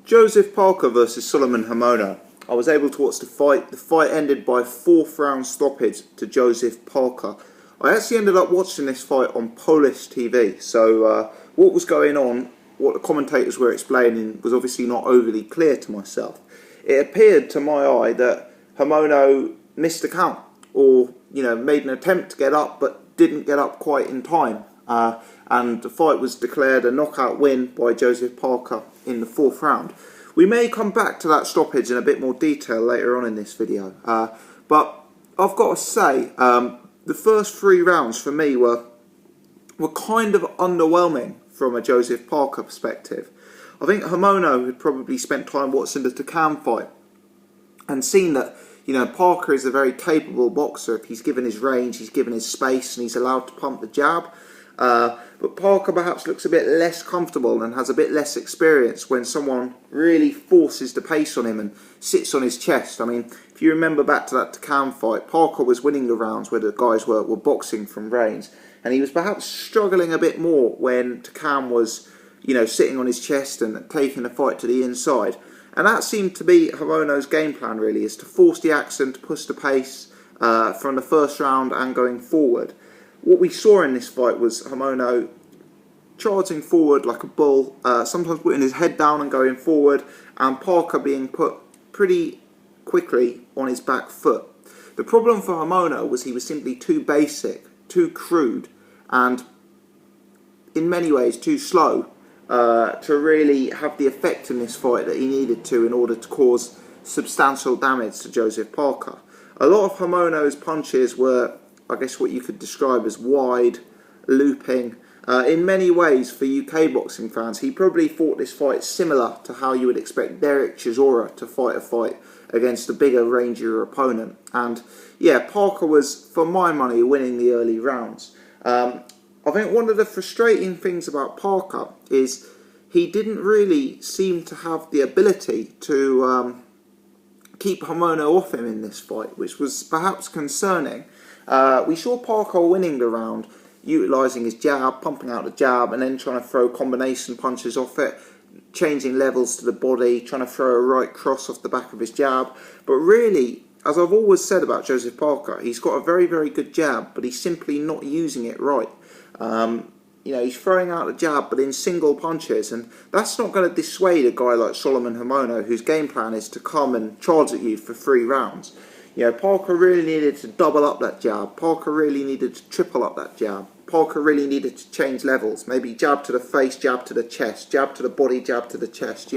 Joseph Parker versus Solomon Haumono. I was able to watch the fight. The fight ended by 4th round stoppage to Joseph Parker. I actually ended up watching this fight on Polish TV, so what was going on, what the commentators were explaining, was obviously not overly clear to myself. It appeared to my eye that Haumono missed the count, or made an attempt to get up but didn't get up quite in time, and the fight was declared a knockout win by Joseph Parker in the 4th round. We may come back to that stoppage in a bit more detail later on in this video, but I've got to say, the first 3 rounds for me were kind of underwhelming from a Joseph Parker perspective. I think Haumono had probably spent time watching the Takam fight and seen that Parker is a very capable boxer if he's given his range, he's given his space, and he's allowed to pump the jab. But Parker perhaps looks a bit less comfortable and has a bit less experience when someone really forces the pace on him and sits on his chest. I mean, if you remember back to that Takam fight, Parker was winning the rounds where the guys were boxing from range, and he was perhaps struggling a bit more when Takam was, sitting on his chest and taking the fight to the inside. And that seemed to be Haumono's game plan, really, is to force the action, to push the pace from the first round and going forward. What we saw in this fight was Haumono charging forward like a bull, sometimes putting his head down and going forward, and Parker being put pretty quickly on his back foot. The problem for Haumono was he was simply too basic, too crude, and in many ways too slow to really have the effect in this fight that he needed to in order to cause substantial damage to Joseph Parker. A lot of Haumono's punches were, I guess, what you could describe as wide, looping. In many ways, for UK boxing fans, he probably fought this fight similar to how you would expect Derek Chisora to fight a fight against a bigger, rangier opponent. And yeah, Parker was, for my money, winning the early rounds. I think one of the frustrating things about Parker is he didn't really seem to have the ability to keep Haumono off him in this fight, which was perhaps concerning. We saw Parker winning the round, utilising his jab, pumping out the jab, and then trying to throw combination punches off it, changing levels to the body, trying to throw a right cross off the back of his jab. But really, as I've always said about Joseph Parker, he's got a very, very good jab, but he's simply not using it right. He's throwing out the jab, but in single punches, and that's not going to dissuade a guy like Solomon Haumono, whose game plan is to come and charge at you for 3 rounds. Parker really needed to double up that jab. Parker really needed to triple up that jab. Parker really needed to change levels. Maybe jab to the face, jab to the chest, jab to the body, jab to the chest,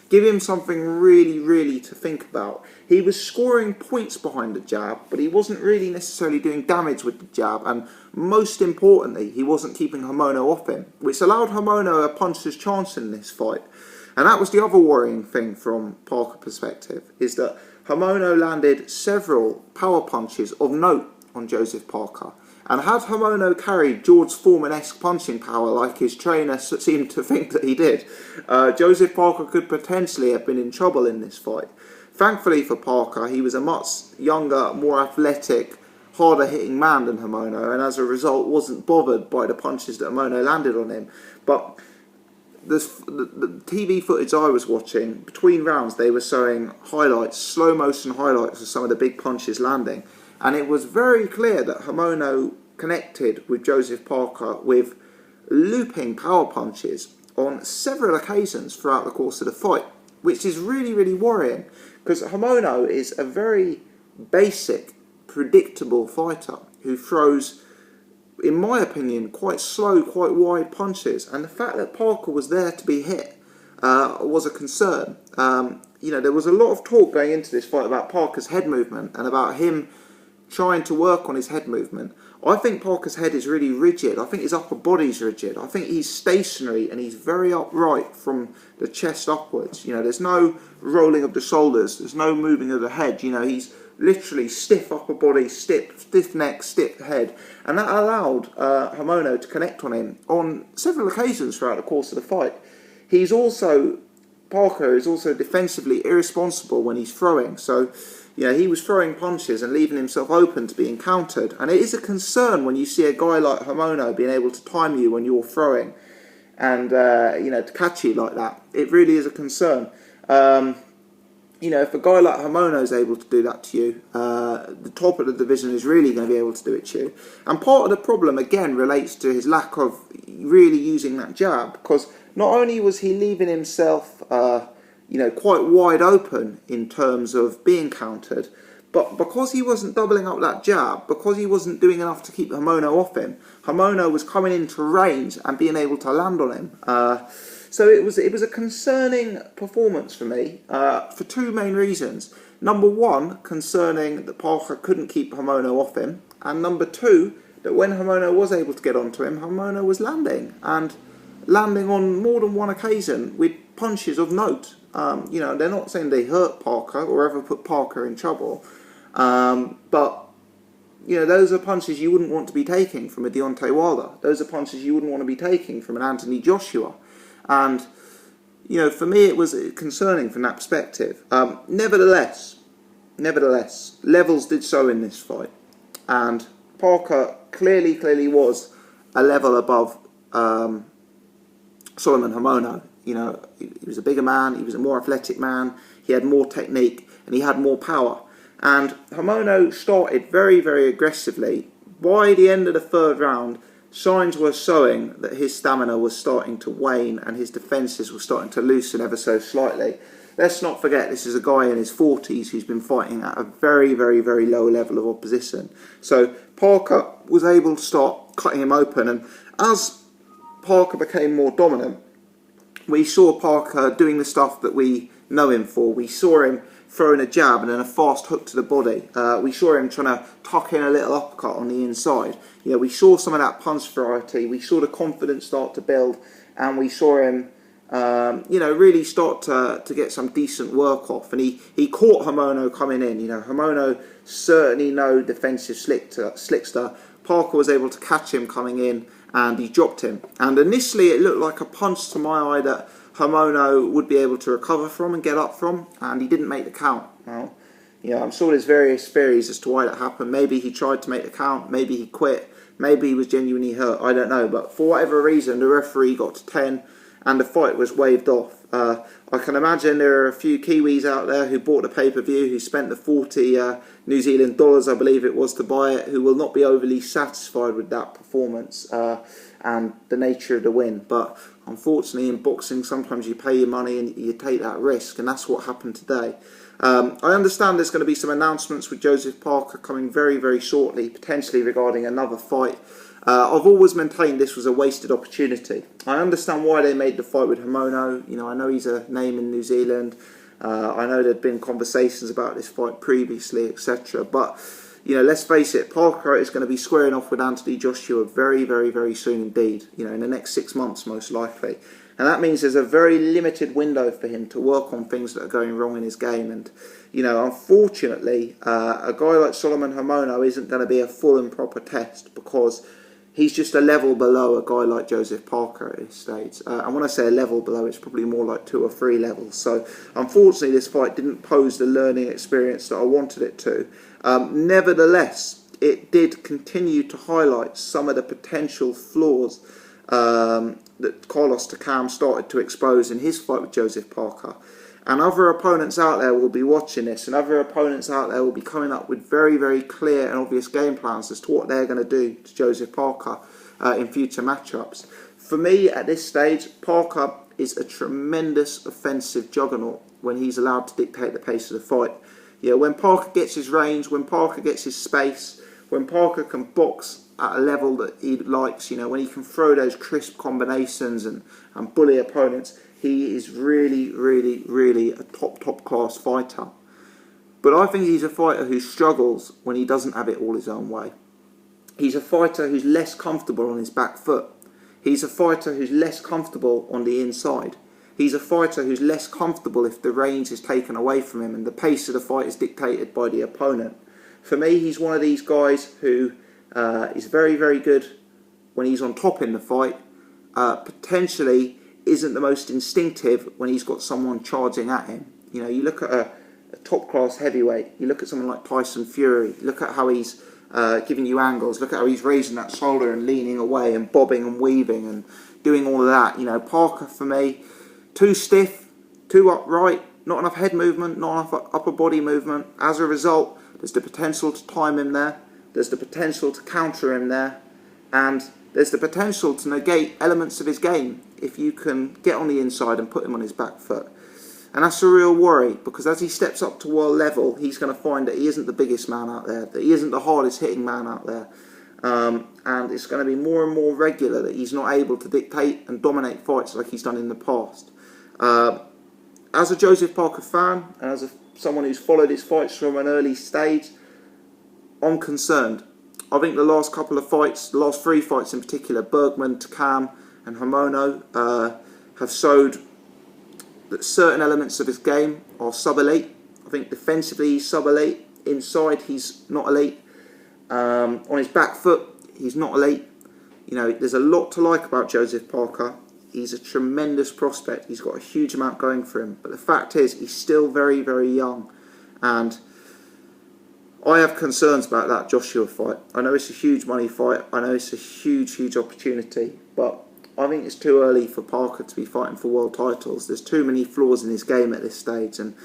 Give him something really, really to think about. He was scoring points behind the jab, but he wasn't really necessarily doing damage with the jab, and most importantly, he wasn't keeping Haumono off him, which allowed Haumono a puncher's chance in this fight. And that was the other worrying thing from Parker's perspective, is that Haumono landed several power punches of note on Joseph Parker. And had Haumono carried George Foreman-esque punching power like his trainer seemed to think that he did, Joseph Parker could potentially have been in trouble in this fight. Thankfully for Parker, he was a much younger, more athletic, harder-hitting man than Haumono, and as a result wasn't bothered by the punches that Haumono landed on him. But the TV footage I was watching, between rounds they were showing highlights, slow-motion highlights of some of the big punches landing. And it was very clear that Haumono connected with Joseph Parker with looping power punches on several occasions throughout the course of the fight, which is really, really worrying, because Haumono is a very basic, predictable fighter who throws, in my opinion, quite slow, quite wide punches. And the fact that Parker was there to be hit was a concern. There was a lot of talk going into this fight about Parker's head movement and about him trying to work on his head movement. I think Parker's head is really rigid. I think his upper body's rigid. I think he's stationary and he's very upright from the chest upwards. There's no rolling of the shoulders. There's no moving of the head. He's literally stiff upper body, stiff neck, stiff head. And that allowed Haumono to connect on him on several occasions throughout the course of the fight. Parker is also defensively irresponsible when he's throwing. So he was throwing punches and leaving himself open to being countered. And it is a concern when you see a guy like Haumono being able to time you when you're throwing. and to catch you like that, it really is a concern. If a guy like Haumono is able to do that to you, the top of the division is really going to be able to do it to you. And part of the problem, again, relates to his lack of really using that jab, because not only was he leaving himself, quite wide open in terms of being countered, but because he wasn't doubling up that jab, because he wasn't doing enough to keep Haumono off him, Haumono was coming into range and being able to land on him. So it was a concerning performance for me for two main reasons. Number one, concerning that Parker couldn't keep Haumono off him, and number two, that when Haumono was able to get onto him, Haumono was landing on more than one occasion with punches of note. They're not saying they hurt Parker or ever put Parker in trouble, but those are punches you wouldn't want to be taking from a Deontay Wilder. Those are punches you wouldn't want to be taking from an Anthony Joshua. And, for me it was concerning from that perspective. Nevertheless, levels did so in this fight. And Parker clearly was a level above Solomon Haumono. He was a bigger man, he was a more athletic man, he had more technique, and he had more power. And Haumono started very, very aggressively. By the end of the third round, signs were showing that his stamina was starting to wane and his defences were starting to loosen ever so slightly. Let's not forget, this is a guy in his 40s who's been fighting at a very, very, very low level of opposition. So Parker was able to start cutting him open, and as Parker became more dominant, we saw Parker doing the stuff that we know him for. We saw him throwing a jab and then a fast hook to the body. We saw him trying to tuck in a little uppercut on the inside. We saw some of that punch variety. We saw the confidence start to build, and we saw him, really start to get some decent work off. And he caught Haumono coming in. Haumono certainly no defensive slickster. Parker was able to catch him coming in, and he dropped him. And initially it looked like a punch to my eye that Haumono would be able to recover from and get up from, and he didn't make the count. Now, I'm sure there's various theories as to why that happened. Maybe he tried to make the count, maybe he quit, maybe he was genuinely hurt, I don't know. But for whatever reason, the referee got to 10 and the fight was waved off. I can imagine there are a few Kiwis out there who bought the pay-per-view, who spent the 40 New Zealand dollars, I believe it was, to buy it, who will not be overly satisfied with that performance and the nature of the win. But unfortunately, in boxing, sometimes you pay your money and you take that risk, and that's what happened today. I understand there's going to be some announcements with Joseph Parker coming very, very shortly, potentially regarding another fight. I've always maintained this was a wasted opportunity. I understand why they made the fight with Haumono. I know he's a name in New Zealand. I know there'd been conversations about this fight previously, etc. But, let's face it, Parker is going to be squaring off with Anthony Joshua very, very, very soon indeed. In the next 6 months, most likely. And that means there's a very limited window for him to work on things that are going wrong in his game. And, unfortunately, a guy like Solomon Haumono isn't going to be a full and proper test, because he's just a level below a guy like Joseph Parker at this stage. And when I say a level below, it's probably more like 2 or 3 levels. So, unfortunately, this fight didn't pose the learning experience that I wanted it to. Nevertheless, it did continue to highlight some of the potential flaws that Carlos Takam started to expose in his fight with Joseph Parker. And other opponents out there will be watching this, and other opponents out there will be coming up with very, very clear and obvious game plans as to what they're going to do to Joseph Parker in future matchups. For me, at this stage, Parker is a tremendous offensive juggernaut when he's allowed to dictate the pace of the fight. When Parker gets his range, when Parker gets his space, when Parker can box at a level that he likes, when he can throw those crisp combinations and bully opponents, he is really, really, really a top class fighter. But I think he's a fighter who struggles when he doesn't have it all his own way. He's a fighter who's less comfortable on his back foot. He's a fighter who's less comfortable on the inside. He's a fighter who's less comfortable if the range is taken away from him and the pace of the fight is dictated by the opponent. For me, he's one of these guys who is very, very good when he's on top in the fight. Potentially isn't the most instinctive when he's got someone charging at him. You look at a top-class heavyweight, you look at someone like Tyson Fury, look at how he's giving you angles, look at how he's raising that shoulder and leaning away and bobbing and weaving and, doing all of that. You know, Parker, for me, too stiff, too upright, not enough head movement, not enough upper body movement. As a result, there's the potential to time him there, there's the potential to counter him there, and there's the potential to negate elements of his game if you can get on the inside and put him on his back foot. And that's a real worry, because as he steps up to world level, he's going to find that he isn't the biggest man out there, that he isn't the hardest hitting man out there. And it's going to be more and more regular that he's not able to dictate and dominate fights like he's done in the past. As a Joseph Parker fan, and as someone who's followed his fights from an early stage, I'm concerned. I think the last couple of fights, the last 3 fights in particular, Bergman, Takam and Haumono, have showed that certain elements of his game are sub-elite. I think defensively he's sub-elite. Inside he's not elite. On his back foot he's not elite. You know, there's a lot to like about Joseph Parker. He's a tremendous prospect. He's got a huge amount going for him. But the fact is, he's still very, very young. And I have concerns about that Joshua fight. I know it's a huge money fight. I know it's a huge, huge opportunity. But I think it's too early for Parker to be fighting for world titles. There's too many flaws in his game at this stage. And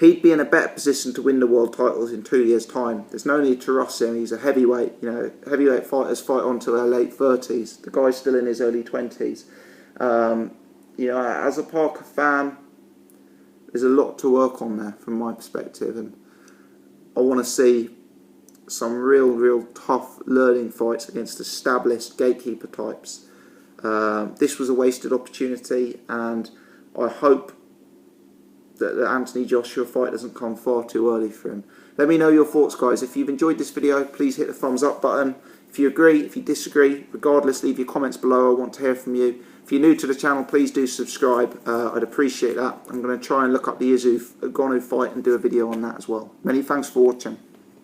he'd be in a better position to win the world titles in 2 years' time. There's no need to rush him. He's a heavyweight. You know, heavyweight fighters fight on to their late 30s. The guy's still in his early 20s. You know, as a Parker fan, there's a lot to work on there from my perspective, and I want to see some real tough learning fights against established gatekeeper types. This was a wasted opportunity, and I hope that the Anthony Joshua fight doesn't come far too early for him. Let me know your thoughts, guys. If you've enjoyed this video, please hit the thumbs up button. If you agree, if you disagree, regardless, leave your comments below. I want to hear from you. If you're new to the channel, please do subscribe. I'd appreciate that. I'm going to try and look up the Izu Gonu fight and do a video on that as well. Many thanks for watching.